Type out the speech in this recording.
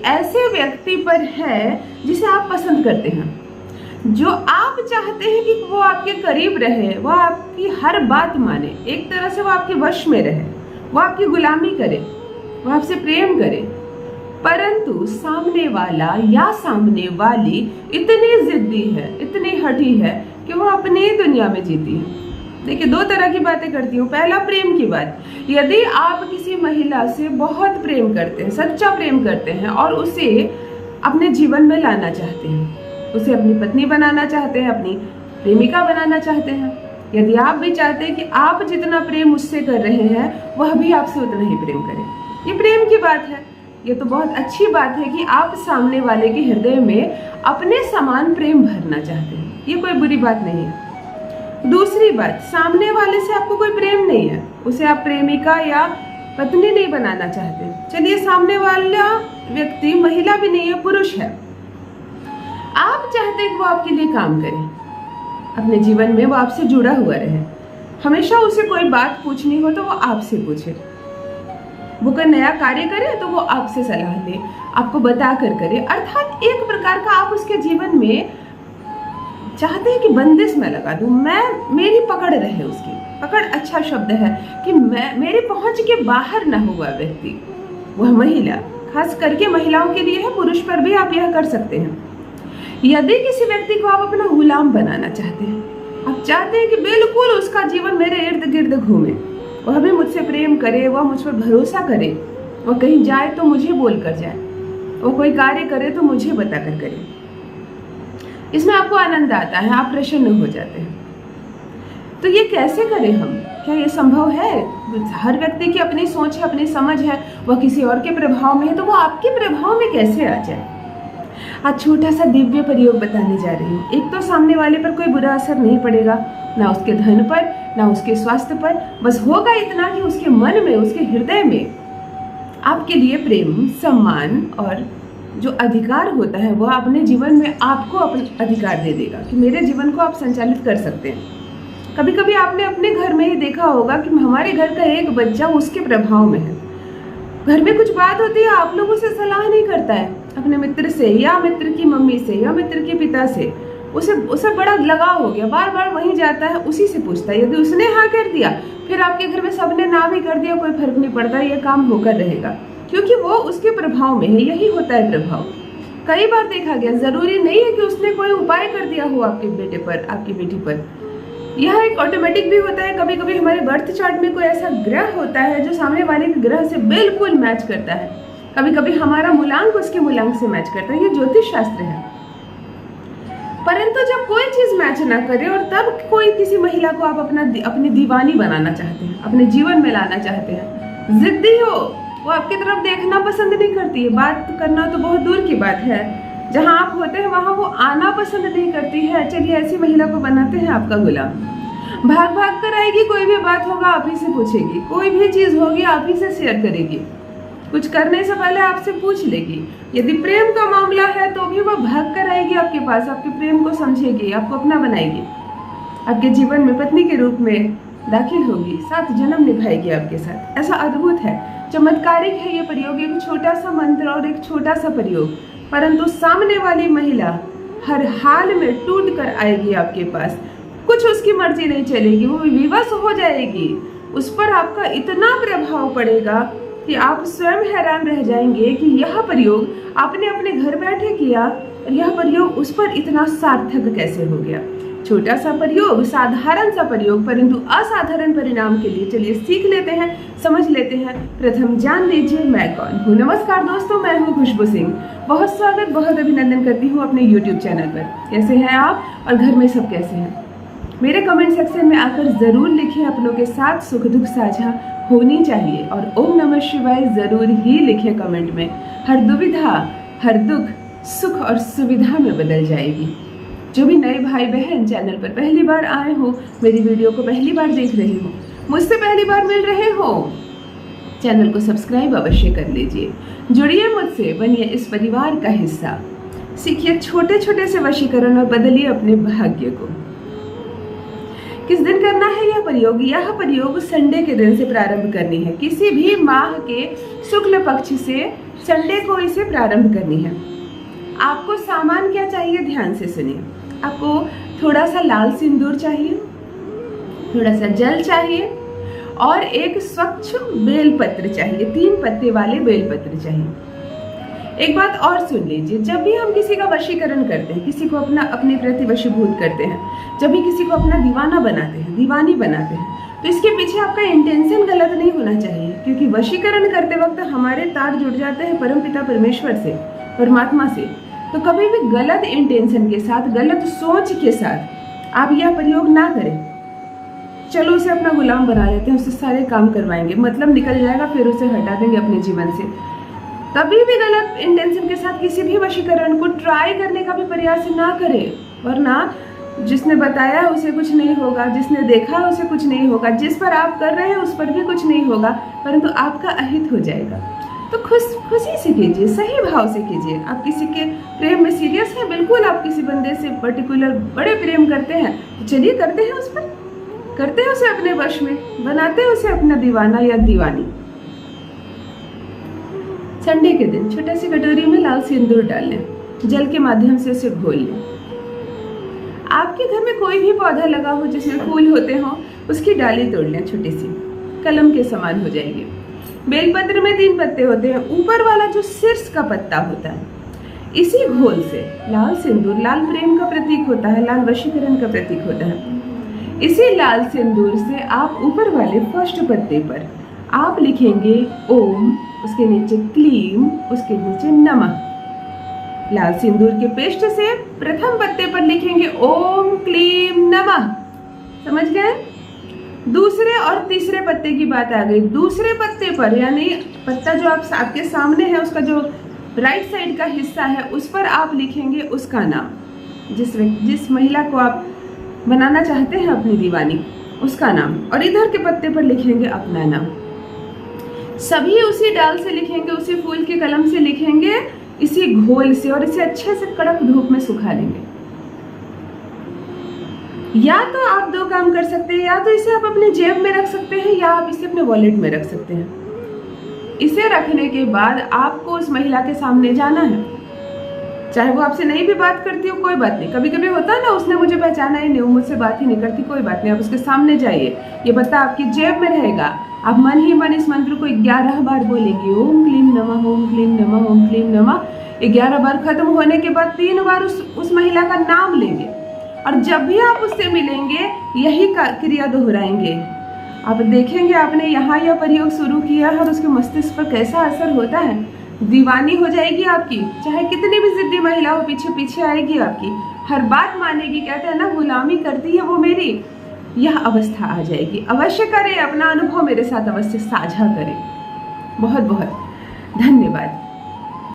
ऐसे व्यक्ति पर है जिसे आप पसंद करते हैं, जो आप चाहते हैं कि वो आपके करीब रहे, वो आपकी हर बात माने, एक तरह से वो आपके वश में रहे, वो आपकी गुलामी करे, वो आपसे प्रेम करे। परंतु सामने वाला या सामने वाली इतनी जिद्दी है, इतनी हठी है कि वो अपनी दुनिया में जीती है। देखिए, दो तरह की बातें करती हूँ। पहला, प्रेम की बात। यदि आप किसी महिला से बहुत प्रेम करते हैं, सच्चा प्रेम करते हैं और उसे अपने जीवन में लाना चाहते हैं, उसे अपनी पत्नी बनाना चाहते हैं, अपनी प्रेमिका बनाना चाहते हैं, यदि आप भी चाहते हैं कि आप जितना प्रेम उससे कर रहे हैं वह भी आपसे उतना ही प्रेम करे, ये प्रेम की बात है। ये तो बहुत अच्छी बात है कि आप सामने वाले के हृदय में अपने समान प्रेम भरना चाहते हैं, ये कोई बुरी बात नहीं है। दूसरी बात, सामने वाले से आपको कोई प्रेम नहीं है, उसे आप प्रेमिका या पत्नी नहीं बनाना चाहते। चलिए, सामने वाला व्यक्ति महिला भी नहीं है, पुरुष है। आप चाहते हैं कि वो आपके लिए काम करे, अपने जीवन में वो आपसे जुड़ा हुआ रहे, हमेशा उसे कोई बात पूछनी हो तो वो आपसे पूछे, वो कोई नया कार्य करे तो वो आपसे सलाह ले, आपको बता कर करे। अर्थात एक प्रकार का आप उसके जीवन में चाहते हैं कि बंदिश मैं लगा दूं, मेरी पकड़ रहे, उसकी पकड़ अच्छा शब्द है कि मेरी पहुंच के बाहर ना हुआ व्यक्ति, वह महिला, खास करके महिलाओं के लिए है, पुरुष पर भी आप यह कर सकते हैं। यदि किसी व्यक्ति को आप अपना गुलाम बनाना चाहते हैं, आप चाहते हैं कि बिल्कुल उसका जीवन मेरे इर्द गिर्द घूमे, वह भी मुझसे प्रेम करे, वह मुझ पर भरोसा करे, वह कहीं जाए तो मुझे बोल कर जाए, वो कोई कार्य करे तो मुझे बता कर करे, इसमें आपको आनंद आता है, आप प्रसन्न हो जाते हैं। तो ये कैसे करें हम? क्या ये संभव है? हर व्यक्ति की अपनी सोच है, अपनी समझ है, वह किसी और के प्रभाव में है, तो वो आपके प्रभाव में कैसे आ जाए? आज छोटा सा दिव्य प्रयोग बताने जा रही हूँ। एक तो सामने वाले पर कोई बुरा असर नहीं पड़ेगा, ना उसके धन पर, ना उसके स्वास्थ्य पर, बस होगा इतना कि उसके मन में, उसके हृदय में आपके लिए प्रेम, सम्मान और जो अधिकार होता है वह अपने जीवन में आपको अपना अधिकार दे देगा कि मेरे जीवन को आप संचालित कर सकते हैं। कभी कभी आपने अपने घर में ही देखा होगा कि हमारे घर का एक बच्चा उसके प्रभाव में है, घर में कुछ बात होती है, आप लोगों से सलाह नहीं करता है, अपने मित्र से या मित्र की मम्मी से या मित्र के पिता से, उसे बड़ा लगाव हो गया, बार बार वहीं जाता है, उसी से पूछता है। यदि उसने हाँ कर दिया, फिर आपके घर में सबने ना भी कर दिया, कोई फर्क नहीं पड़ता, ये काम होकर रहेगा, क्योंकि वो उसके प्रभाव में है। यही होता है प्रभाव। कई बार देखा गया, जरूरी नहीं है कि उसने कोई उपाय कर दिया हो आपके बेटे पर, आपकी बेटी पर, यह एक ऑटोमेटिक भी होता है। कभी कभी हमारे बर्थ चार्ट में कोई ऐसा ग्रह होता है जो सामने वाले के ग्रह से बिल्कुल मैच करता है, कभी कभी हमारा मूलांक उसके मूलांक से मैच करता है, ये ज्योतिष शास्त्र है। परंतु जब कोई चीज मैच ना करे और तब कोई किसी महिला को आप अपनी दीवानी बनाना चाहते हैं, अपने जीवन में लाना चाहते हैं, जिद्दी हो, वो आपकी तरफ देखना पसंद नहीं करती है, बात करना तो बहुत दूर की बात है, जहां आप होते हैं वहां वो आना पसंद नहीं करती है। चलिए, ऐसी महिला को बनाते हैं आपका गुलाम। भाग भाग कर आएगी, कोई भी बात होगा आप ही से पूछेगी, कोई भी चीज होगी आप ही से शेयर करेगी, कुछ करने से पहले आपसे पूछ लेगी। यदि प्रेम का मामला है तो भी वह भाग कर आएगी आपके पास, आपके प्रेम को समझेगी, आपको अपना बनाएगी, आपके जीवन में पत्नी के रूप में दाखिल होगी, 7 जन्म निभाएगी आपके साथ। ऐसा अद्भुत है, चमत्कारिक है ये प्रयोग, एक छोटा सा मंत्र और एक छोटा सा प्रयोग, परंतु सामने वाली महिला हर हाल में टूट कर आएगी आपके पास, कुछ उसकी मर्जी नहीं चलेगी, वो विवश हो जाएगी, उस पर आपका इतना प्रभाव पड़ेगा कि आप स्वयं हैरान रह जाएंगे कि यह प्रयोग आपने अपने घर बैठे किया और यह प्रयोग उस पर इतना सार्थक कैसे हो गया। छोटा सा प्रयोग, साधारण सा प्रयोग, परंतु असाधारण परिणाम के लिए। चलिए सीख लेते हैं, समझ लेते हैं। प्रथम जान लीजिए मैं कौन हूँ। नमस्कार दोस्तों, मैं हूँ खुशबू सिंह। बहुत स्वागत, बहुत अभिनंदन करती हूँ अपने YouTube चैनल पर। कैसे हैं आप और घर में सब कैसे हैं? मेरे कमेंट सेक्शन में आकर जरूर लिखें, अपनों के साथ सुख दुख साझा होनी चाहिए, और ओम नमः शिवाय जरूर ही लिखें कमेंट में। हर दुविधा, हर दुख सुख और सुविधा में बदल जाएगी। जो भी नए भाई बहन चैनल पर पहली बार आए हो, मेरी वीडियो को पहली बार देख रहे हो, मुझसे पहली बार मिल रहे हो, चैनल को सब्सक्राइब अवश्य कर लीजिए। जुड़िए मुझसे, बनिए इस परिवार का हिस्सा। सीखिए छोटे छोटे से वशीकरण और बदलिए अपने भाग्य को। किस दिन करना है यह प्रयोग? यह प्रयोग संडे के दिन से प्रारंभ करनी है। किसी भी माह के शुक्ल पक्ष से संडे को इसे प्रारंभ करनी है। आपको सामान क्या चाहिए, ध्यान से सुनिए। आपको थोड़ा सा लाल सिंदूर चाहिए, थोड़ा सा जल चाहिए और एक स्वच्छ बेलपत्र चाहिए। 3 पत्ते वाले बेलपत्र चाहिए। एक बात और सुन लीजिए, जब भी हम किसी का वशीकरण करते हैं, किसी को अपने प्रति वशीभूत करते हैं, जब भी किसी को अपना दीवाना बनाते हैं, दीवानी बनाते हैं, तो इसके पीछे आपका इंटेंशन गलत नहीं होना चाहिए। क्योंकि वशीकरण करते वक्त हमारे तार जुड़ जाते हैं परमपिता परमेश्वर से, परमात्मा से। तो कभी भी गलत इंटेंशन के साथ, गलत सोच के साथ आप यह प्रयोग ना करें। चलो उसे अपना गुलाम बना लेते हैं, उससे सारे काम करवाएंगे, मतलब निकल जाएगा, फिर उसे हटा देंगे अपने जीवन से। कभी भी गलत इंटेंशन के साथ किसी भी वशीकरण को ट्राई करने का भी प्रयास ना करें, वरना जिसने बताया उसे कुछ नहीं होगा, जिसने देखा उसे कुछ नहीं होगा, जिस पर आप कर रहे हैं उस पर भी कुछ नहीं होगा, परंतु आपका अहित हो जाएगा। तो खुशी से कीजिए, सही भाव से कीजिए। आप किसी के प्रेम में सीरियस हैं, बिल्कुल आप किसी बंदे से पर्टिकुलर बड़े प्रेम करते हैं, तो चलिए करते हैं, उस पर करते हैं, उसे अपने वश में बनाते हैं, उसे अपना दीवाना या दीवानी। संडे के दिन छोटी सी कटोरी में लाल सिंदूर डाल लें, जल के माध्यम से उसे घोल लें। आपके घर में कोई भी पौधा लगा हो जिसमें फूल होते हो, उसकी डाली तोड़ लें, छोटी सी कलम के समान हो जाएगी। बेलपत्र में 3 पत्ते होते हैं, ऊपर वाला जो शीर्ष का पत्ता होता है, इसी घोल से लाल सिंदूर, लाल प्रेम का प्रतीक होता है, लाल वशीकरण का प्रतीक होता है। इसी लाल सिंदूर से आप ऊपर वाले फर्स्ट पत्ते पर आप लिखेंगे ओम, उसके नीचे क्लीम, उसके नीचे नमः। लाल सिंदूर के पेस्ट से प्रथम पत्ते पर लिखेंगे ओम क्लीम नमः। समझ गए? दूसरे और तीसरे पत्ते की बात आ गई। दूसरे पत्ते पर, यानी पत्ता जो आपके सामने है, उसका जो राइट साइड का हिस्सा है, उस पर आप लिखेंगे उसका नाम, जिस महिला को आप बनाना चाहते हैं अपनी दीवानी, उसका नाम, और इधर के पत्ते पर लिखेंगे अपना नाम। सभी उसी डाल से लिखेंगे, उसी फूल के कलम से लिखेंगे, इसी घोल से, और इसे अच्छे से कड़क धूप में सुखा लेंगे। या तो आप 2 काम कर सकते हैं, या तो इसे आप अपने जेब में रख सकते हैं, या आप इसे अपने वॉलेट में रख सकते हैं। इसे रखने के बाद आपको उस महिला के सामने जाना है, चाहे वो आपसे नहीं भी बात करती हो, कोई बात नहीं। कभी कभी होता है ना, उसने मुझे पहचाना ही नहीं, वो मुझसे बात ही नहीं करती, कोई बात नहीं, आप उसके सामने जाइए। ये पत्ता आपकी जेब में रहेगा। आप मन ही मन इस मंत्र को 11 बार बोलेंगे, ओम क्लीम नमः, ओम क्लीम नमः, ओम क्लीम नमः। 11 बार खत्म होने के बाद 3 बार उस महिला का नाम लेंगे, और जब भी आप उससे मिलेंगे यही क्रिया दोहराएंगे। आप देखेंगे आपने यहाँ यह प्रयोग शुरू किया है और उसके मस्तिष्क पर कैसा असर होता है। दीवानी हो जाएगी आपकी, चाहे कितनी भी जिद्दी महिला हो, पीछे पीछे आएगी आपकी, हर बात मानेगी। कहते हैं ना, गुलामी करती है वो मेरी, यह अवस्था आ जाएगी। अवश्य करें, अपना अनुभव मेरे साथ अवश्य साझा करें। बहुत बहुत धन्यवाद।